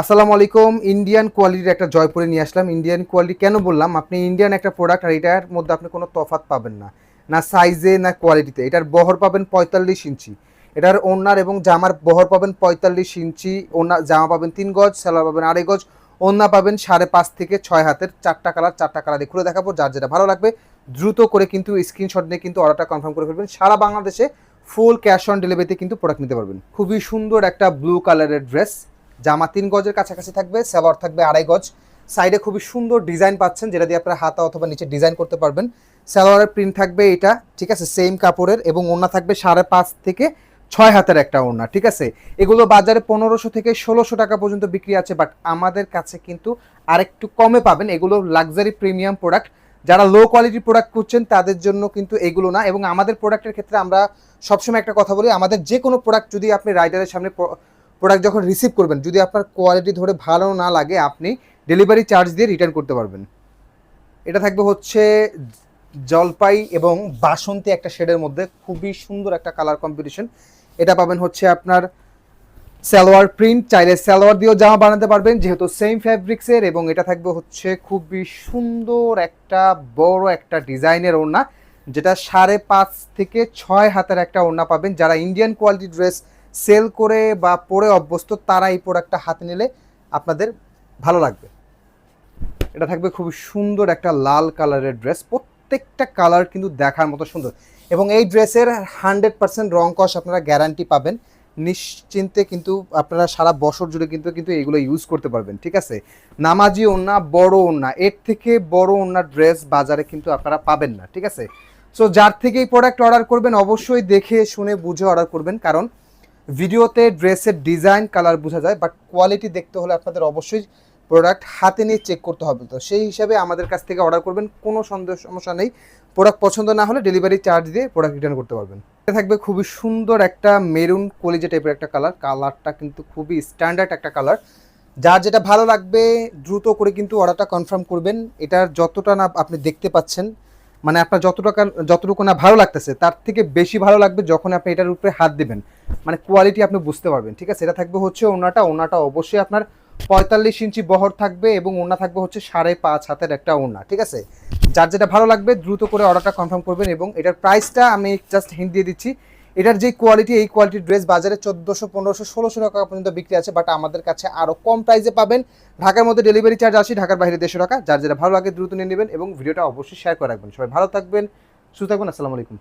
আসসালামু আলাইকুম। ইন্ডিয়ান কোয়ালিটির একটা জয়পুরে নিয়ে আসলাম। ইন্ডিয়ান কোয়ালিটি কেন বললাম, আপনি ইন্ডিয়ান একটা প্রোডাক্ট আর এটার মধ্যে আপনি কোনো তফাৎ পাবেন না, না সাইজে না কোয়ালিটিতে। এটার বহর পাবেন 45 ইঞ্চি, এটার ওড়নার এবং জামার বহর পাবেন 45 ইঞ্চি, ওড়না জামা পাবেন 3 গজ, সালোয়ার পাবেন 2.5 গজ, ওড়না পাবেন 5.5 থেকে 6 হাতের। চারটা কালার খুলে দেখাবো, যার যেটা ভালো লাগবে দ্রুত করে কিন্তু স্ক্রিনশট নিয়ে কিন্তু অর্ডারটা কনফার্ম করে ফেলবেন। সারা বাংলাদেশে ফুল ক্যাশ অন ডেলিভারিতে কিন্তু প্রোডাক্ট নিতে পারবেন। খুবই সুন্দর একটা ব্লু কালারের ড্রেস, জামা 3 গজের কাছাকাছি থাকবে, সালোয়ার থাকবে 2.5 গজ। সাইডে খুবই সুন্দর ডিজাইন পাচ্ছেন, যেটা দিয়ে আপনারা হাতা অথবা নিচে ডিজাইন করতে পারবেন। সালোয়ারের প্রিন্ট থাকবে এটা, ঠিক আছে, সেম কাপড়ের, এবং ওড়না থাকবে 5.5 থেকে 6 হাতের একটা ওড়না, ঠিক আছে। এগুলো বাজারে 1500 থেকে 1600 টাকা পর্যন্ত বিক্রি আছে, বাট আমাদের কাছে কিন্তু আরেকটু কমে পাবেন। এগুলো লাক্সারি প্রিমিয়াম প্রোডাক্ট, যারা লো কোয়ালিটির প্রোডাক্ট খুঁজছেন তাদের জন্য কিন্তু এগুলো না। এবং আমাদের প্রোডাক্টের ক্ষেত্রে আমরা সবসময় একটা কথা বলি, আমাদের যে কোনো প্রোডাক্ট যদি আপনি রাইডারের সামনে প্রোডাক্ট যখন রিসিভ করবেন, যদি আপনার কোয়ালিটি ধরে ভালো না লাগে, আপনি ডেলিভারি চার্জ দিয়ে রিটার্ন করতে পারবেন। এটা থাকবে হচ্ছে জলপাই এবং বাসন্তী একটা শেডের মধ্যে, খুবই সুন্দর একটা কালার কম্বিনেশন। এটা পাবেন হচ্ছে আপনার সালোয়ার প্রিন্ট, চাইলে সালোয়ার দিয়েও জামা বানাতে পারবেন যেহেতু সেম ফ্যাব্রিক্সের। এবং এটা থাকবে হচ্ছে খুবই সুন্দর একটা বড় একটা ডিজাইনের ওড়না, যেটা 5.5 থেকে 6 হাতের একটা ওড়না পাবেন। যারা ইন্ডিয়ান কোয়ালিটি ড্রেস সেল করে বা পরে অভ্যস্ত, তারা এই প্রোডাক্টটা হাতে নিলে আপনাদের ভালো লাগবে। এটা থাকবে খুবই সুন্দর একটা লাল কালারের ড্রেস, প্রত্যেকটা কালার কিন্তু দেখার মতো সুন্দর। এবং এই ড্রেসের 100% রং কস আপনারা গ্যারান্টি পাবেন, নিশ্চিন্তে কিন্তু আপনারা সারা বছর জুড়ে কিন্তু কিন্তু এগুলো ইউজ করতে পারবেন, ঠিক আছে। নামাজি ওড়না, বড় ওড়না, এর থেকে বড় ওড়নার ড্রেস বাজারে কিন্তু আপনারা পাবেন না, ঠিক আছে। সো যার থেকে এই প্রোডাক্ট অর্ডার করবেন অবশ্যই দেখে শুনে বুঝে অর্ডার করবেন, কারণ ভিডিওতে ড্রেসের ডিজাইন কালার বোঝা যায়, বাট কোয়ালিটি দেখতে হলে আপনাদের অবশ্যই প্রোডাক্ট হাতে নিয়ে চেক করতে হবে। তো সেই হিসাবে আমাদের কাছ থেকে অর্ডার করবেন, কোনো সমস্যা নেই। প্রোডাক্ট পছন্দ না হলে ডেলিভারি চার্জ দিয়ে প্রোডাক্ট রিটার্ন করতে পারবেন। এটা থাকবে খুবই সুন্দর একটা মেরুন কলিজা টাইপের একটা কালার, কালারটা কিন্তু খুবই স্ট্যান্ডার্ড একটা কালার। যার যেটা ভালো লাগবে দ্রুত করে কিন্তু অর্ডারটা কনফার্ম করবেন। এটার যতটা না আপনি দেখতে পাচ্ছেন, মানে আপনার যতটুকু না ভালো লাগতেছে, তার থেকে বেশি ভালো লাগবে যখন আপনি এটার উপরে হাত দেবেন, মানে কোয়ালিটি আপনি বুঝতে পারবেন, ঠিক আছে। এটা থাকবে হচ্ছে ওড়নাটা অবশ্যই আপনার 45 ইঞ্চি বহর থাকবে, এবং ওড়না থাকবে হচ্ছে 5.5 হাতের একটা ওড়না, ঠিক আছে। যার যেটা ভালো লাগবে দ্রুত করে অর্ডারটা কনফার্ম করবেন। এবং এটার প্রাইসটা আমি জাস্ট হিন্ট দিয়ে দিচ্ছি, এটার যে কোয়ালিটি, এই কোয়ালিটির ড্রেস বাজারে 1400, 1500, 1600 টাকা পর্যন্ত বিক্রি আছে, বাট আমাদের কাছে আরও কম প্রাইসে পাবেন। ঢাকার মধ্যে ডেলিভারি চার্জ 80, ঢাকার বাইরে 150 টাকা। যার যেটা ভালো লাগে দ্রুত নিয়ে নেবেন, এবং ভিডিওটা অবশ্যই শেয়ার করে রাখবেন। সবাই ভালো থাকবেন, সুস্থ থাকবেন। আসসালামু আলাইকুম।